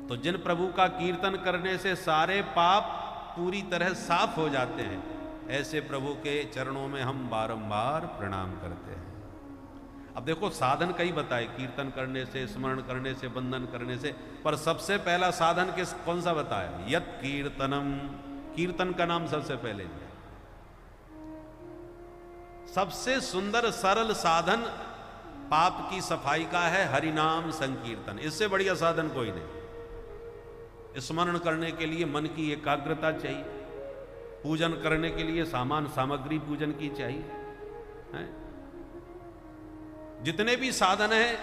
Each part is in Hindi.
तो जिन प्रभु का कीर्तन करने से सारे पाप पूरी तरह साफ हो जाते हैं, ऐसे प्रभु के चरणों में हम बारंबार प्रणाम करते हैं। अब देखो साधन कई बताए, कीर्तन करने से, स्मरण करने से, वंदन करने से, पर सबसे पहला साधन कौन सा बताया? यत् कीर्तनम। कीर्तन का नाम सबसे पहले दिया। सबसे सुंदर सरल साधन पाप की सफाई का है हरिनाम संकीर्तन। इससे बढ़िया साधन कोई नहीं। स्मरण करने के लिए मन की एकाग्रता चाहिए, पूजन करने के लिए सामग्री पूजन की चाहिए, है? जितने भी साधन हैं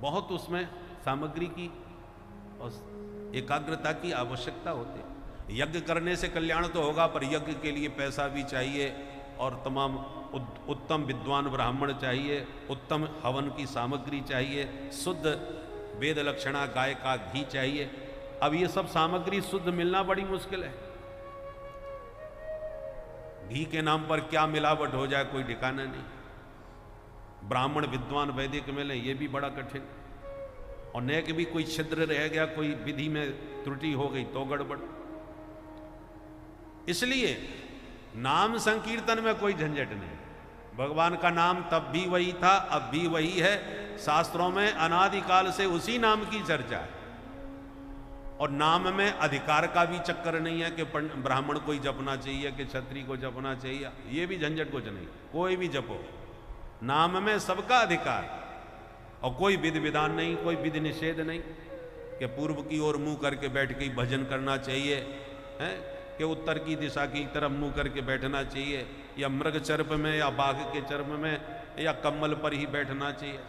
बहुत उसमें सामग्री की और एकाग्रता की आवश्यकता होती है। यज्ञ करने से कल्याण तो होगा, पर यज्ञ के लिए पैसा भी चाहिए और तमाम उत्तम विद्वान ब्राह्मण चाहिए, उत्तम हवन की सामग्री चाहिए, शुद्ध वेद लक्षणा गाय का घी चाहिए। अब ये सब सामग्री शुद्ध मिलना बड़ी मुश्किल है। घी के नाम पर क्या मिलावट हो जाए कोई ठिकाना नहीं। ब्राह्मण विद्वान वैदिक मिले ये भी बड़ा कठिन, और नेक भी कोई छिद्र रह गया, कोई विधि में त्रुटि हो गई तो गड़बड़। इसलिए नाम संकीर्तन में कोई झंझट नहीं। भगवान का नाम तब भी वही था, अब भी वही है। शास्त्रों में अनादिकाल से उसी नाम की चर्चा है, और नाम में अधिकार का भी चक्कर नहीं है कि ब्राह्मण को ही जपना चाहिए कि क्षत्रिय को जपना चाहिए। ये भी झंझट कुछ नहीं, कोई भी जपो, नाम में सबका अधिकार, और कोई विधि विधान नहीं, कोई विधि निषेध नहीं कि पूर्व की ओर मुंह करके बैठ के भजन करना चाहिए, है कि उत्तर की दिशा की तरफ मुंह करके बैठना चाहिए, या मृग चर्प में या बाघ के चर्प में या कम्बल पर ही बैठना चाहिए।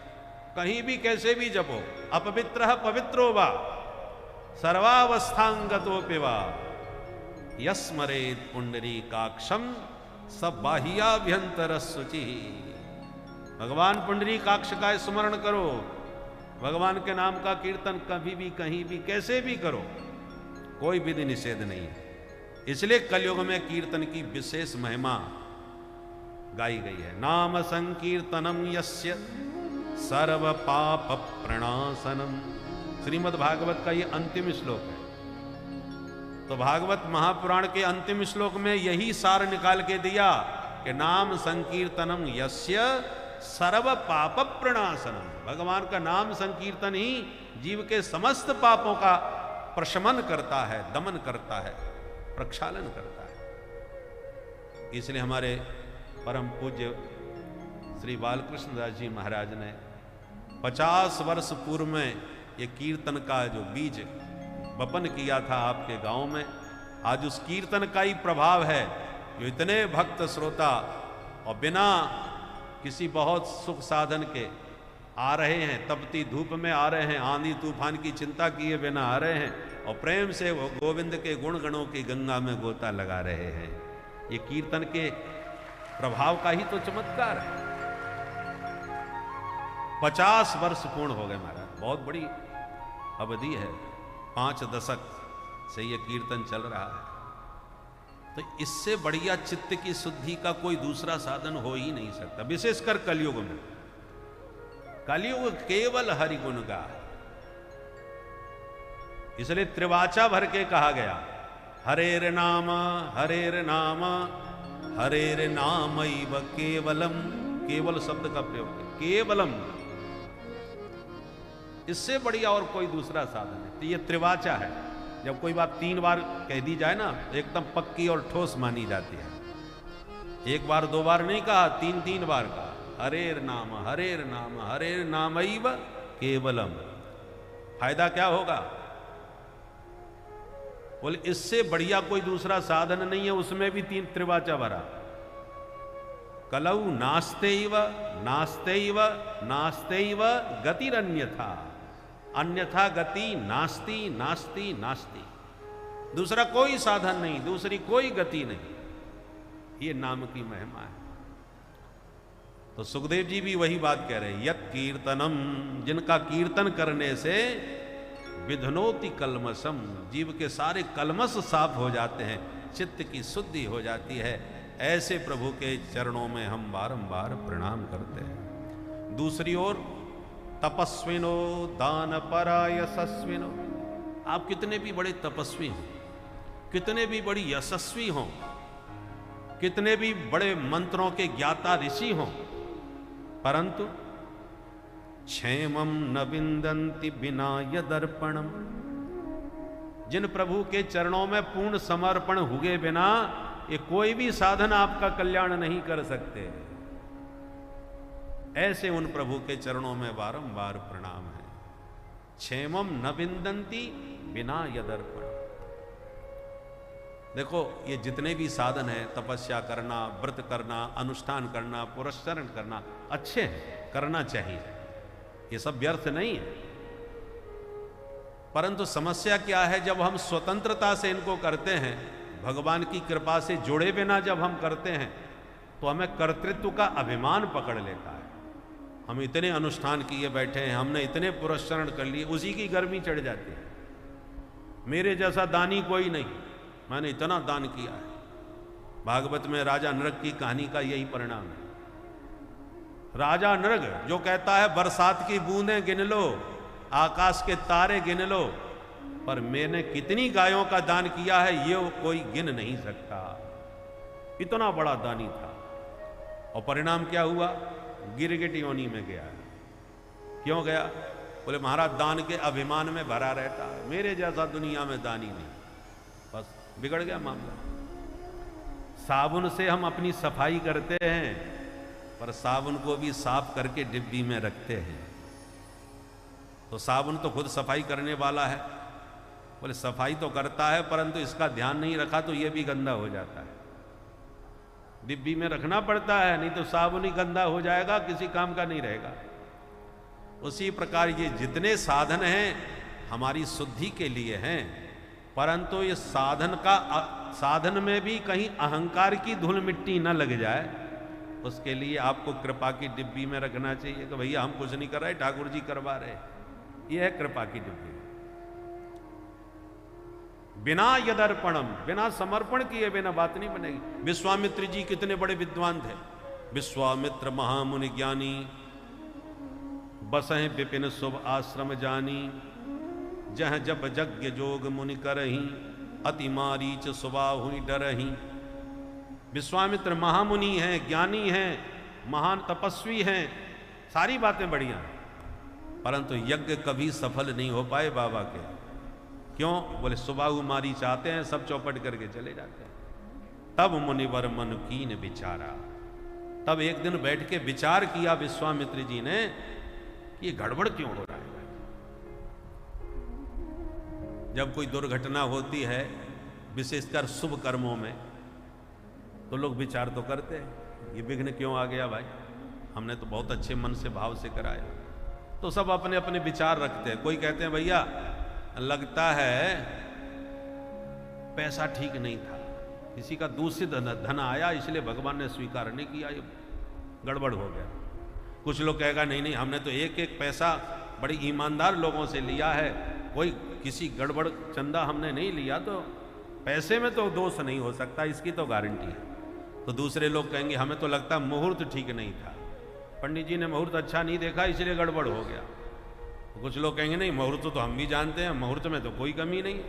कहीं भी कैसे भी जपो। अपवित्र पवित्रो वा सर्वावस्थांगतो वा यस्मरेत पुंडरीकाक्षम सब बाह्याभ्यंतर शुचि। भगवान पुंडरीकाक्ष का स्मरण करो, भगवान के नाम का कीर्तन कभी भी कहीं भी कैसे भी करो, कोई विधि निषेध नहीं है। इसलिए कलयुग में कीर्तन की विशेष महिमा गाई गई है। नाम संकीर्तनम यस्य सर्व पाप प्रणाशनम। श्रीमद् भागवत का ये अंतिम श्लोक है। तो भागवत महापुराण के अंतिम श्लोक में यही सार निकाल के दिया कि नाम संकीर्तनम यस्य सर्व पाप प्रणाशनम। भगवान का नाम संकीर्तन ही जीव के समस्त पापों का प्रशमन करता है, दमन करता है, प्रक्षालन करता है। इसलिए हमारे परम पूज्य श्री बालकृष्ण दास जी महाराज ने 50 वर्ष पूर्व में ये कीर्तन का जो बीज वपन किया था आपके गांव में, आज उस कीर्तन का ही प्रभाव है जो इतने भक्त श्रोता और बिना किसी बहुत सुख साधन के आ रहे हैं, तपती धूप में आ रहे हैं, आंधी तूफान की चिंता किए बिना आ रहे हैं, और प्रेम से वो गोविंद के गुण गणों की गंगा में गोता लगा रहे हैं। ये कीर्तन के प्रभाव का ही तो चमत्कार है। 50 वर्ष पूर्ण हो गए महाराज, बहुत बड़ी अवधि है। 5 दशक से ये कीर्तन चल रहा है। तो इससे बढ़िया चित्त की शुद्धि का कोई दूसरा साधन हो ही नहीं सकता, विशेषकर कलयुग में। कलयुग केवल हरि गुण का, इसलिए त्रिवाचा भर के कहा गया हरेर नाम हरेर नाम हरेर नाम केवलम। केवल शब्द का प्रयोग है, केवलम। इससे बढ़िया और कोई दूसरा साधन है। तो ये त्रिवाचा है। जब कोई बात 3 बार कह दी जाए ना, एकदम पक्की और ठोस मानी जाती है। 1 बार 2 बार नहीं कहा, 3 बार कहा। हरेर नाम हरेर नाम हरेर नामैव केवलम। फायदा क्या होगा? बोले इससे बढ़िया कोई दूसरा साधन नहीं है। उसमें भी 3 त्रिवाचा भरा। कलौ नास्तेव नास्तेव नास्तेव गतिरन्यथा। अन्यथा गति नास्ति नास्ति नास्ति। दूसरा कोई साधन नहीं, दूसरी कोई गति नहीं। ये नाम की महिमा है। तो सुखदेव जी भी वही बात कह रहे हैं, यत् कीर्तनम, जिनका कीर्तन करने से विधनोति कलमसम, जीव के सारे कलमस साफ हो जाते हैं, चित्त की शुद्धि हो जाती है। ऐसे प्रभु के चरणों में हम बारंबार प्रणाम करते हैं। दूसरी ओर तपस्विनो दान परा यशस्विनो। आप कितने भी बड़े तपस्वी हों, कितने भी बड़ी यशस्वी हों, कितने भी बड़े मंत्रों के ज्ञाता ऋषि हों, परंतु क्षेमम न विंदन्ति बिना यदर्पणम। जिन प्रभु के चरणों में पूर्ण समर्पण हुए बिना ये कोई भी साधन आपका कल्याण नहीं कर सकते। ऐसे उन प्रभु के चरणों में बारंबार प्रणाम है। क्षेमम न विंदन्ति बिना यदर्पण। देखो ये जितने भी साधन हैं, तपस्या करना, व्रत करना, अनुष्ठान करना, पुरस्करण करना, अच्छे हैं, करना चाहिए, ये सब व्यर्थ नहीं है। परंतु समस्या क्या है, जब हम स्वतंत्रता से इनको करते हैं, भगवान की कृपा से जुड़े बिना जब हम करते हैं, तो हमें कर्तृत्व का अभिमान पकड़ लेता है। हम इतने अनुष्ठान किए बैठे हैं, हमने इतने पुरस्करण कर लिए, उसी की गर्मी चढ़ जाती है। मेरे जैसा दानी कोई नहीं, मैंने इतना दान किया है। भागवत में राजा नृग की कहानी का यही परिणाम है। राजा नृग जो कहता है बरसात की बूंदें गिन लो, आकाश के तारे गिन लो, पर मैंने कितनी गायों का दान किया है ये कोई गिन नहीं सकता। इतना बड़ा दानी था, और परिणाम क्या हुआ, गिरगिट योनि में गया। क्यों गया? बोले महाराज दान के अभिमान में भरा रहता है, मेरे जैसा दुनिया में दानी नहीं। बस बिगड़ गया मामला। साबुन से हम अपनी सफाई करते हैं, पर साबुन को भी साफ करके डिब्बी में रखते हैं। तो साबुन तो खुद सफाई करने वाला है, बोले सफाई तो करता है, परंतु इसका ध्यान नहीं रखा तो ये भी गंदा हो जाता है। डिब्बी में रखना पड़ता है, नहीं तो साबुन ही गंदा हो जाएगा, किसी काम का नहीं रहेगा। उसी प्रकार ये जितने साधन हैं हमारी शुद्धि के लिए हैं, परंतु ये साधन में भी कहीं अहंकार की धूल मिट्टी न लग जाए, उसके लिए आपको कृपा की डिब्बी में रखना चाहिए कि भैया हम कुछ नहीं कर रहे, ठाकुर जी करवा रहे। ये है कृपा की डिब्बी। बिना यदर्पणम, बिना समर्पण किए बिना बात नहीं बनेगी। विश्वामित्र जी कितने बड़े विद्वान थे। विश्वामित्र महामुनि ज्ञानी, बसहें विपिन शुभ आश्रम जानी, जह जब यज्ञ जोग मुनि करही, अति मारीच सुबाहुई डरही। विश्वामित्र महामुनि हैं, ज्ञानी हैं, महान तपस्वी हैं, सारी बातें बढ़िया हैं, परंतु यज्ञ कभी सफल नहीं हो पाए बाबा के। क्यों? बोले सुबाहु मारी चाहते हैं, सब चौपट करके चले जाते हैं। तब मुनिवर मन कीन विचारा, तब एक दिन बैठ के विचार किया विश्वामित्र जी ने कि ये गड़बड़ क्यों हो रहा है। जब कोई दुर्घटना होती है, विशेषकर शुभ कर्मों में, तो लोग विचार तो करते हैं, ये विघ्न क्यों आ गया भाई, हमने तो बहुत अच्छे मन से भाव से कराया। तो सब अपने अपने विचार रखते हैं। कोई कहते हैं भैया लगता है पैसा ठीक नहीं था, किसी का दूषित धन आया, इसलिए भगवान ने स्वीकार नहीं किया, ये गड़बड़ हो गया। कुछ लोग कहेगा नहीं नहीं, हमने तो एक एक पैसा बड़ी ईमानदार लोगों से लिया है, कोई किसी गड़बड़ चंदा हमने नहीं लिया, तो पैसे में तो दोष नहीं हो सकता, इसकी तो गारंटी है। तो दूसरे लोग कहेंगे हमें तो लगता मुहूर्त ठीक नहीं था, पंडित जी ने मुहूर्त अच्छा नहीं देखा इसलिए गड़बड़ हो गया। तो कुछ लोग कहेंगे नहीं मुहूर्त तो हम भी जानते हैं, मुहूर्त में तो कोई कमी नहीं।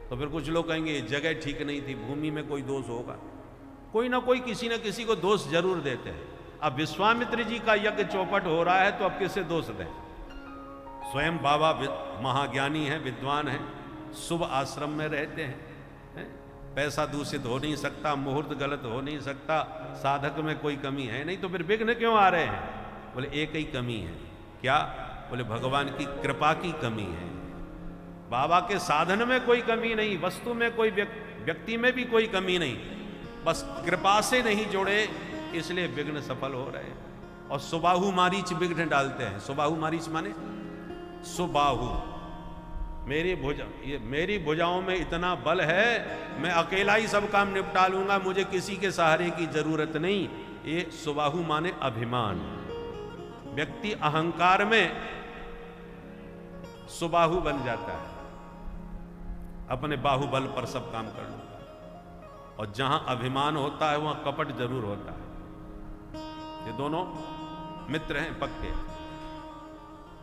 तो फिर कुछ लोग कहेंगे जगह ठीक नहीं थी, भूमि में कोई दोष होगा। कोई ना कोई किसी न किसी को दोष जरूर देते हैं। अब विश्वामित्र जी का यज्ञ चौपट हो रहा है तो अब किसे दोष दें? स्वयं बाबा महाज्ञानी हैं, विद्वान हैं, शुभ आश्रम में रहते हैं, पैसा दूषित हो नहीं सकता, मुहूर्त गलत हो नहीं सकता, साधक में कोई कमी है नहीं, तो फिर विघ्न क्यों आ रहे हैं? बोले एक ही कमी है। क्या? बोले भगवान की कृपा की कमी है। बाबा के साधन में कोई कमी नहीं, वस्तु में कोई, व्यक्ति में भी कोई कमी नहीं, बस कृपा से नहीं जुड़े, इसलिए विघ्न सफल हो रहे हैं। और सुबाहु मारीच विघ्न डालते हैं। सुबाहु मारीच माने सुबाहु, मेरी भुजाओं में इतना बल है, मैं अकेला ही सब काम निपटा लूंगा, मुझे किसी के सहारे की जरूरत नहीं। ये सुबाहु माने अभिमान। व्यक्ति अहंकार में सुबाहु बन जाता है, अपने बाहुबल पर सब काम कर लूंगा। और जहां अभिमान होता है वहां कपट जरूर होता है। ये दोनों मित्र हैं पक्के।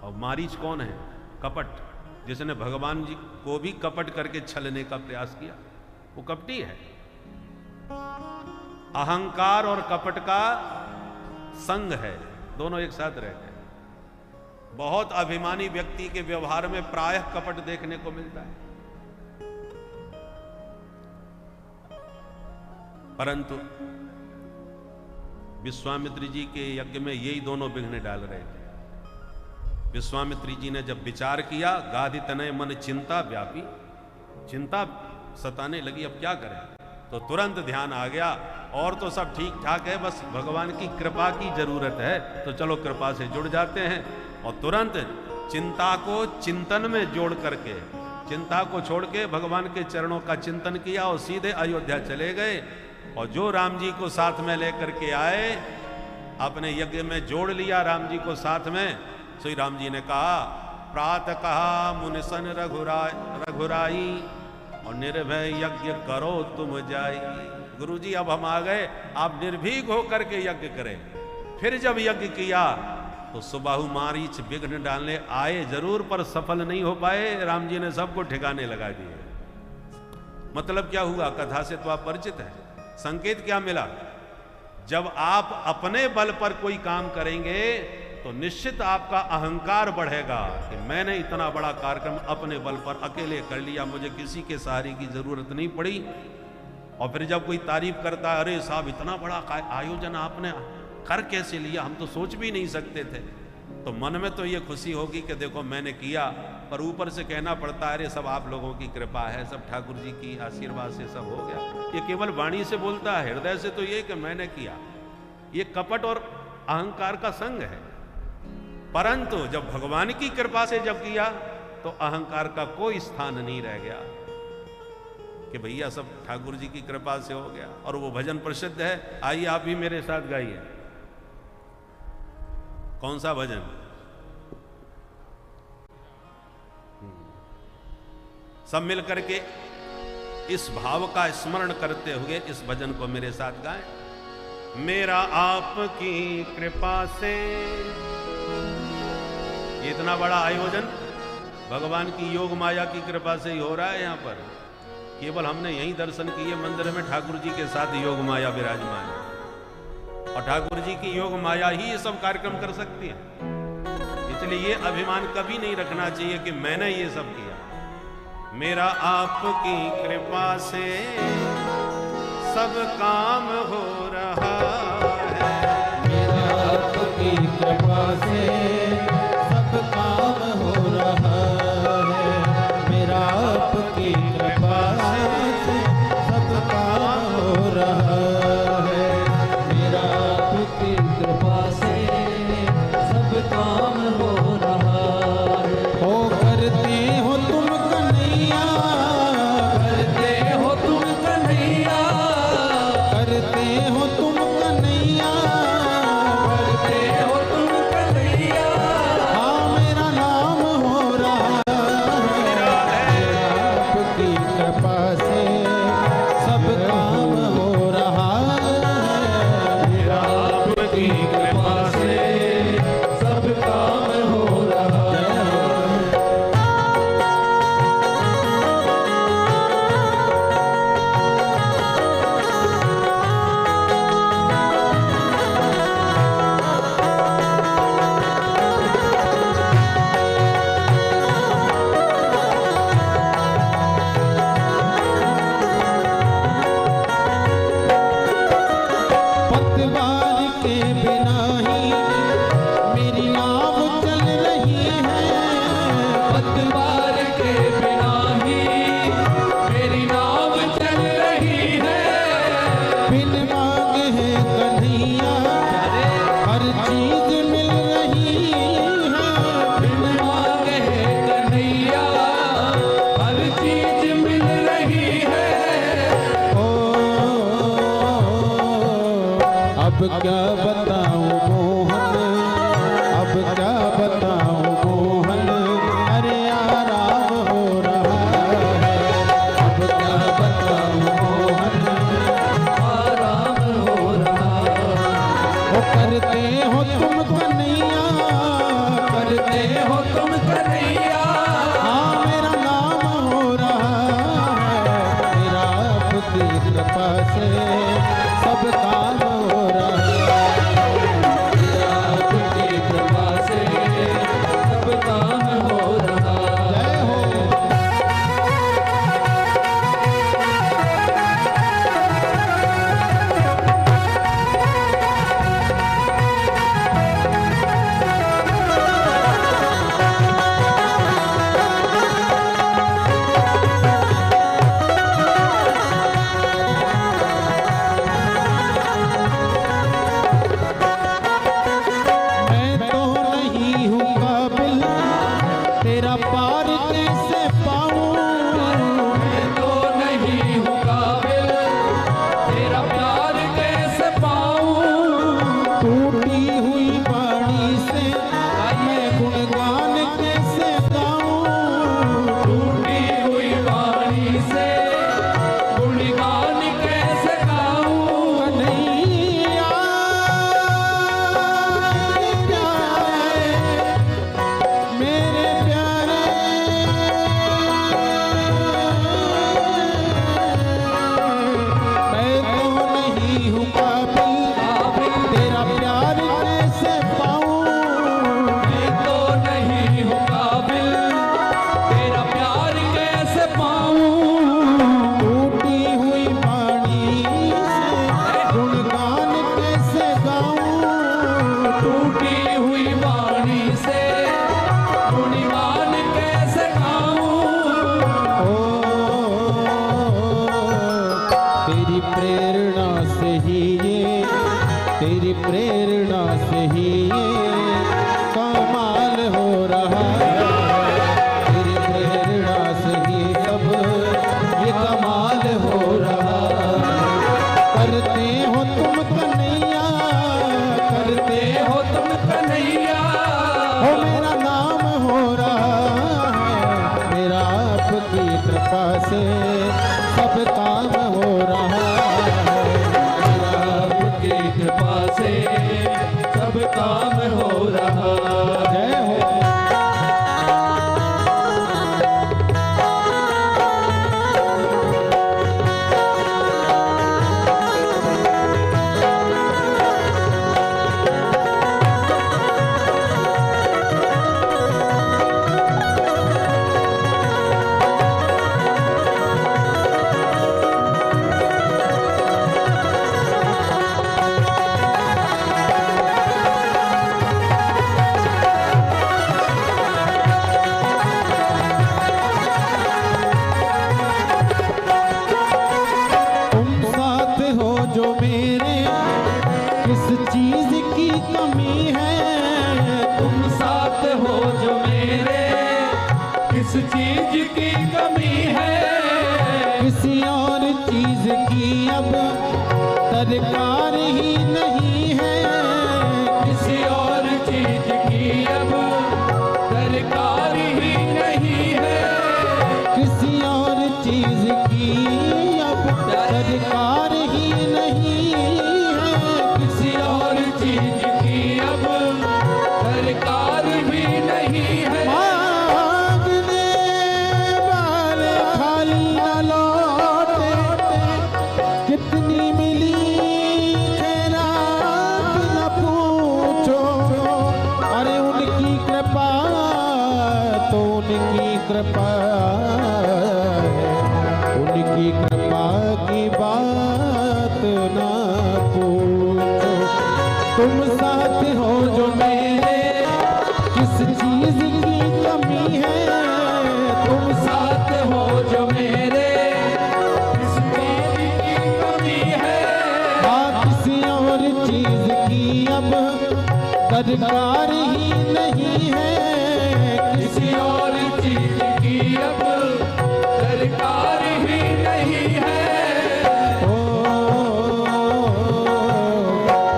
और मारीच कौन है? कपट, जिसने भगवान जी को भी कपट करके छलने का प्रयास किया, वो कपटी है। अहंकार और कपट का संग है, दोनों एक साथ रहते हैं। बहुत अभिमानी व्यक्ति के व्यवहार में प्रायः कपट देखने को मिलता है। परंतु विश्वामित्र जी के यज्ञ में यही दोनों विघ्न डाल रहे थे। विश्वामित्र जी ने जब विचार किया, गाधि तनय मन चिंता व्यापी, चिंता सताने लगी, अब क्या करें? तो तुरंत ध्यान आ गया, और तो सब ठीक ठाक है, बस भगवान की कृपा की जरूरत है, तो चलो कृपा से जुड़ जाते हैं। और तुरंत चिंता को चिंतन में जोड़ करके, चिंता को छोड़ के भगवान के चरणों का चिंतन किया और सीधे अयोध्या चले गए। और जो राम जी को साथ में लेकर के आए, अपने यज्ञ में जोड़ लिया राम जी को साथ में। श्री राम जी ने कहा, प्रातः कहा मुनिसन रघुराई, और निर्भय यज्ञ करो तुम जाई। गुरु जी अब हम आ गए, आप निर्भीक होकर के यज्ञ करें। फिर जब यज्ञ किया तो सुबाहु मारीच विघ्न डालने आए जरूर, पर सफल नहीं हो पाए। राम जी ने सबको ठिकाने लगा दिए। मतलब क्या हुआ? कथा से तो आप परिचित हैं। संकेत क्या मिला? जब आप अपने बल पर कोई काम करेंगे तो निश्चित आपका अहंकार बढ़ेगा कि मैंने इतना बड़ा कार्यक्रम अपने बल पर अकेले कर लिया, मुझे किसी के सहारे की जरूरत नहीं पड़ी। और फिर जब कोई तारीफ करता है, अरे साहब इतना बड़ा आयोजन आपने कर कैसे लिया, हम तो सोच भी नहीं सकते थे, तो मन में तो ये खुशी होगी कि देखो मैंने किया। पर ऊपर से कहना पड़ता है, अरे सब आप लोगों की कृपा है, सब ठाकुर जी की आशीर्वाद से सब हो गया। ये केवल वाणी से बोलता है, हृदय से तो ये कि मैंने किया। ये कपट और अहंकार का संग है। परंतु जब भगवान की कृपा से जब किया तो अहंकार का कोई स्थान नहीं रह गया कि भैया सब ठाकुर जी की कृपा से हो गया। और वो भजन प्रसिद्ध है, आइए आप भी मेरे साथ गाइए। कौन सा भजन? सब मिल करके इस भाव का स्मरण करते हुए इस भजन को मेरे साथ गाएं। मेरा आपकी कृपा से, इतना बड़ा आयोजन भगवान की योग माया की कृपा से ही हो रहा है। यहाँ पर केवल हमने यही दर्शन किए, मंदिर में ठाकुर जी के साथ योग माया विराजमान है, और ठाकुर जी की योग माया ही ये सब कार्यक्रम कर सकती है। इसलिए ये अभिमान कभी नहीं रखना चाहिए कि मैंने ये सब किया। मेरा आपकी कृपा से सब काम हो रहा है, मेरा आपकी कृपा से सब काम हो रहा है, मेरा आपकी कृपा से सब काम हो रहा है, मेरा आपकी कृपा से सब काम हो रहा है। हो करते हो तुम कन्हैया, करते हो तुम कन्हैया, करते हो तुम कन्हैया, करते हो तुम कन्हैया। हाँ मेरा नाम हो रहा है, आपकी कृपा से सब काम हो रहा है, मेरा आपकी कृपा से सब काम हो रहा है। पतवार के बिना ही मेरी नाव चल रही है, पतवार के बिना ही मेरी नाव चल रही है। बिन मांगे है कन्हैया हर चीज मिल रही है, बिन मांगे है कन्हैया हर चीज मिल रही है। अब क्या बताऊं मोहन, अब क्या बताऊं मोहन, अरे यार से सब काम हो रहा है। आपकी कृपा से सब काम हो रहा है। जय हो। किस चीज की कमी है, किसी और चीज की अब दरकार ही नहीं है। किसी और चीज की अब दरकार ही नहीं है। किसी और चीज की अब दरकार ही नहीं है। किसी और चीज की अब दरकार भी नहीं है। मांगने वाले खाली न लौटे, कितनी मिली खैरात न पूछो। अरे उनकी कृपा तो उनकी कृपा है, उनकी कृपा की बात ना पूछो। तुम साथ हो जो मेरे, किस चीज की कमी है। तुम साथ हो जो मेरे, किस चीज की कमी है। हाँ, किसी और चीज की अब दरकार ही नहीं है। किसी और चीज की अब दरकार ही नहीं है। ओ,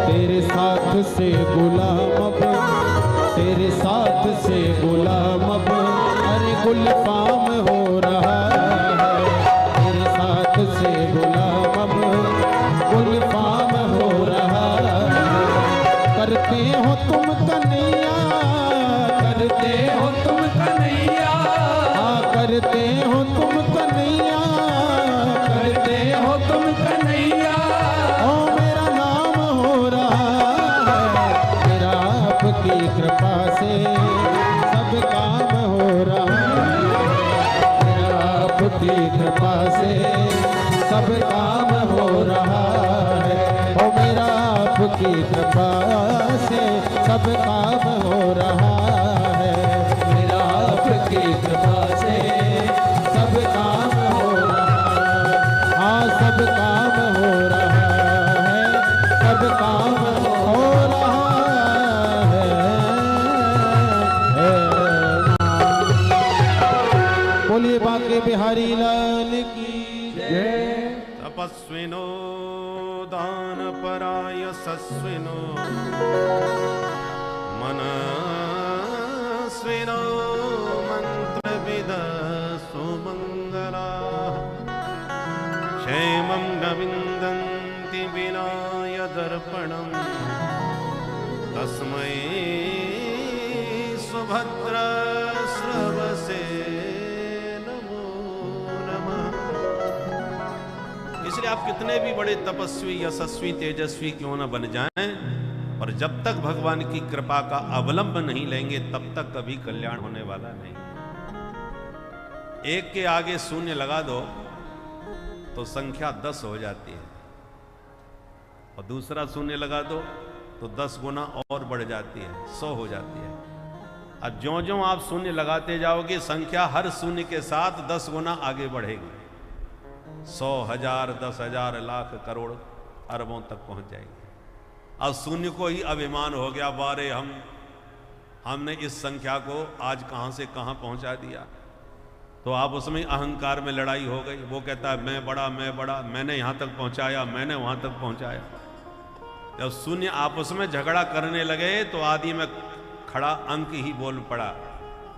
तेरे साथ से गुलाम अब, तेरे साथ से गुलाम अब, अरे गुलफाम हो रहा है। तेरे साथ से गुलाम अब गुलफाम हो रहा है। करते हो तुम कन्हैया, करते हो तुम कन्हैया, हाँ करते हो तुम कन्हैया, करते हो तुम कन्हैया। ओ मेरा नाम हो रहा है। मेरा आपकी कृपा से सब काम हो रहा है। मेरा आपकी कृपा से सब काम हो रहा है। ओ मेरा आपकी कृपा से सब काम हो रहा है। मेरा आपकी कृपा से सब काम हो रहा है। हाँ सब काम हो रहा है, सब काम हो रहा है। बोलिए बांके बिहारी लाल की जय। तपस्विनो दान पराय सस्विनो मनस्विनो मंत्रविद सुमंगला क्षेमं न विन्दन्ति विनाय दर्पणं तस्मै सुभद्र स्रवसे नमो नमः। इसलिए आप कितने भी बड़े तपस्वी यशस्वी तेजस्वी क्यों न बन जाएं, और जब तक भगवान की कृपा का अवलंब नहीं लेंगे तब तक कभी कल्याण होने वाला नहीं। एक के आगे शून्य लगा दो तो संख्या 10 हो जाती है, और दूसरा शून्य लगा दो तो 10 गुना और बढ़ जाती है, 100 हो जाती है। अब ज्यों ज्यों आप शून्य लगाते जाओगे संख्या हर शून्य के साथ 10 गुना आगे बढ़ेगी, 100, 1000, 10,000, लाख, करोड़, अरबों तक पहुंच जाएगी। अब शून्य को ही अभिमान हो गया, बारे हमने इस संख्या को आज कहां से कहां पहुंचा दिया। तो आप उसमें अहंकार में लड़ाई हो गई। वो कहता है मैं बड़ा, मैंने यहां तक पहुंचाया, मैंने वहां तक पहुंचाया। जब शून्य आपस में झगड़ा करने लगे तो आदि में खड़ा अंक ही बोल पड़ा,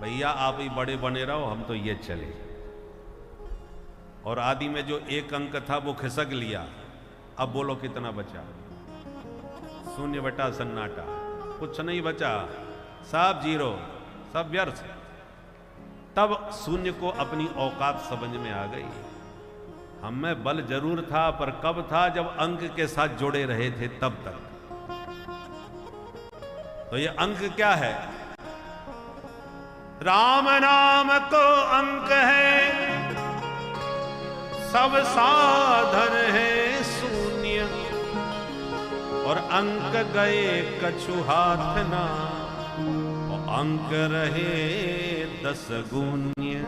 भैया आप ही बड़े बने रहो, हम तो ये चले। और आदि में जो एक अंक था वो खिसक लिया। अब बोलो कितना बचा? शून्य बटा सन्नाटा, कुछ नहीं बचा, सब जीरो, सब व्यर्थ। तब शून्य को अपनी औकात समझ में आ गई। हम में बल जरूर था, पर कब था? जब अंक के साथ जुड़े रहे थे तब तक। तो ये अंक क्या है? राम नाम को अंक है, सब साधन है शून्य, और अंक गए कछु हाथ ना, और अंक रहे 10 गुण्य।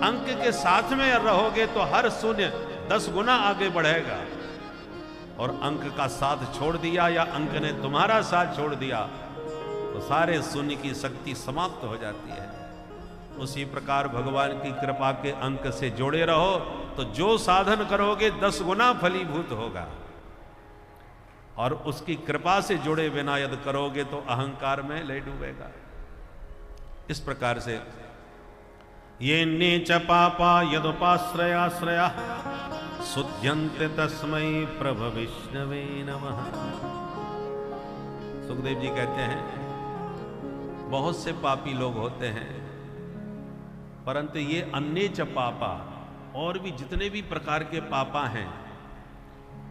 अंक के साथ में रहोगे तो हर शून्य 10 गुना आगे बढ़ेगा, और अंक का साथ छोड़ दिया या अंक ने तुम्हारा साथ छोड़ दिया तो सारे शून्य की शक्ति समाप्त हो जाती है। उसी प्रकार भगवान की कृपा के अंक से जोड़े रहो तो जो साधन करोगे 10 गुना फलीभूत होगा, और उसकी कृपा से जुड़े बिना यदि करोगे तो अहंकार में ले डूबेगा। इस प्रकार से ये नीच पापा यदुपाश्रयाश्रया शुद्ध्यन्ते तस्मै प्रभ विष्णवे नमः। सुखदेव जी कहते हैं बहुत से पापी लोग होते हैं, परंतु ये अन्येच पापा, और भी जितने भी प्रकार के पापा हैं,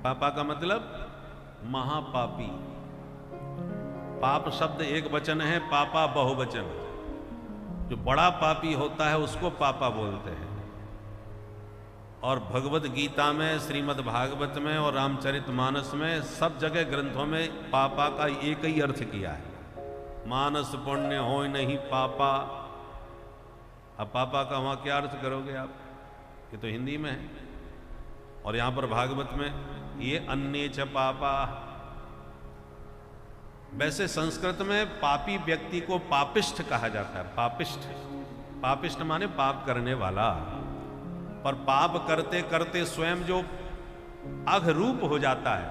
पापा का मतलब महापापी। पाप शब्द एक वचन है, पापा बहुवचन। जो बड़ा पापी होता है उसको पापा बोलते हैं। और भगवत गीता में, श्रीमद् भागवत में और रामचरितमानस में, सब जगह ग्रंथों में पापा का एक ही अर्थ किया है। मानस पुण्य हो नहीं पापा। अब पापा का वहां क्या अर्थ करोगे आप? ये तो हिंदी में है, और यहां पर भागवत में ये अन्येच पापा। वैसे संस्कृत में पापी व्यक्ति को पापिष्ठ कहा जाता है। पापिष्ठ, पापिष्ठ माने पाप करने वाला। पर पाप करते करते स्वयं जो अघरूप हो जाता है,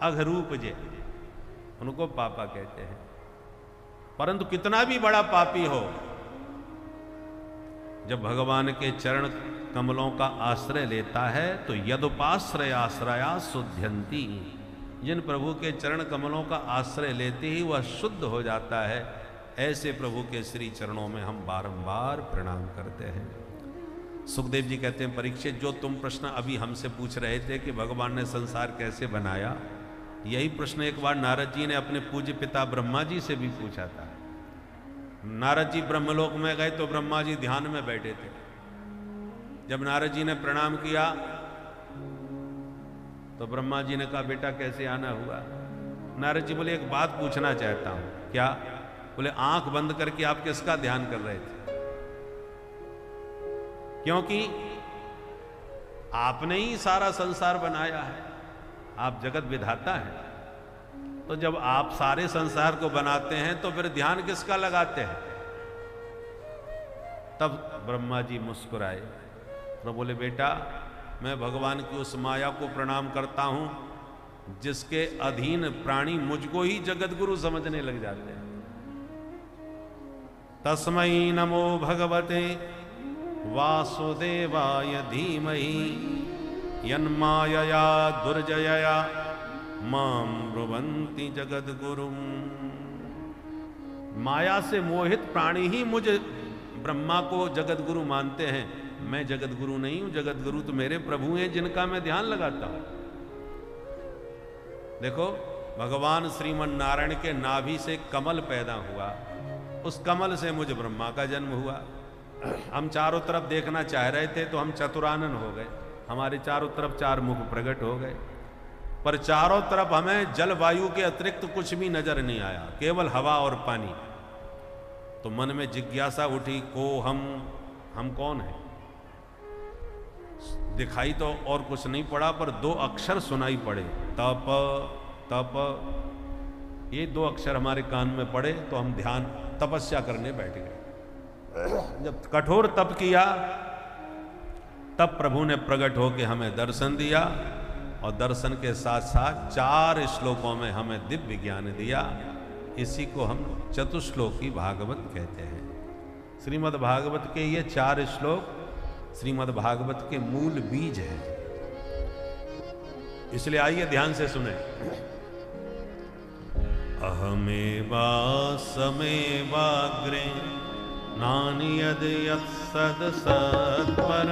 अघरूप जे, उनको पापा कहते हैं। परंतु कितना भी बड़ा पापी हो, जब भगवान के चरण कमलों का आश्रय लेता है तो यदुपाश्रयाश्रया शुद्ध्यन्ति। जिन प्रभु के चरण कमलों का आश्रय लेते ही वह शुद्ध हो जाता है, ऐसे प्रभु के श्री चरणों में हम बारंबार प्रणाम करते हैं। सुखदेव जी कहते हैं, परीक्षित, जो तुम प्रश्न अभी हमसे पूछ रहे थे कि भगवान ने संसार कैसे बनाया, यही प्रश्न एक बार नारद जी ने अपने पूज्य पिता ब्रह्मा जी से भी पूछा था। नारद जी ब्रह्मलोक में गए तो ब्रह्मा जी ध्यान में बैठे थे। जब नारद जी ने प्रणाम किया तो ब्रह्मा जी ने कहा, बेटा कैसे आना हुआ? नारद जी बोले, एक बात पूछना चाहता हूं। क्या? बोले, आंख बंद करके आप किसका ध्यान कर रहे थे? क्योंकि आपने ही सारा संसार बनाया है, आप जगत विधाता हैं। तो जब आप सारे संसार को बनाते हैं तो फिर ध्यान किसका लगाते हैं? तब ब्रह्मा जी मुस्कुराए तो बोले, बेटा मैं भगवान की उस माया को प्रणाम करता हूं जिसके अधीन प्राणी मुझको ही जगत गुरु समझने लग जाते हैं। तस्मै नमो भगवते वासुदेवाय धीमहि यन्मायया दुर्जयया मां ब्रुवन्ति जगद्गुरुम्। माया से मोहित प्राणी ही मुझ ब्रह्मा को जगद्गुरु मानते हैं। मैं जगद्गुरु नहीं हूं, जगद्गुरु तो मेरे प्रभु हैं जिनका मैं ध्यान लगाता हूं। देखो, भगवान श्रीमन नारायण के नाभि से कमल पैदा हुआ, उस कमल से मुझ ब्रह्मा का जन्म हुआ। हम चारों तरफ देखना चाह रहे थे तो हम चतुरानन हो गए, हमारे चारों तरफ 4 मुख प्रकट हो गए। पर चारों तरफ हमें जल वायु के अतिरिक्त कुछ भी नजर नहीं आया, केवल हवा और पानी। तो मन में जिज्ञासा उठी, को हम कौन हैं? दिखाई तो और कुछ नहीं पड़ा, पर 2 अक्षर सुनाई पड़े, तप तप। ये 2 अक्षर हमारे कान में पड़े तो हम ध्यान तपस्या करने बैठ गए। जब कठोर तप किया तब प्रभु ने प्रकट होकर हमें दर्शन दिया, और दर्शन के साथ साथ 4 श्लोकों में हमें दिव्य ज्ञान दिया। इसी को हम चतुश्लोकी भागवत कहते हैं। श्रीमद् भागवत के ये 4 श्लोक श्रीमद् भागवत के मूल बीज है। इसलिए आइए ध्यान से सुने। अहमेवा समेवाग्रे नान्यद् यत् सद् सत्परम्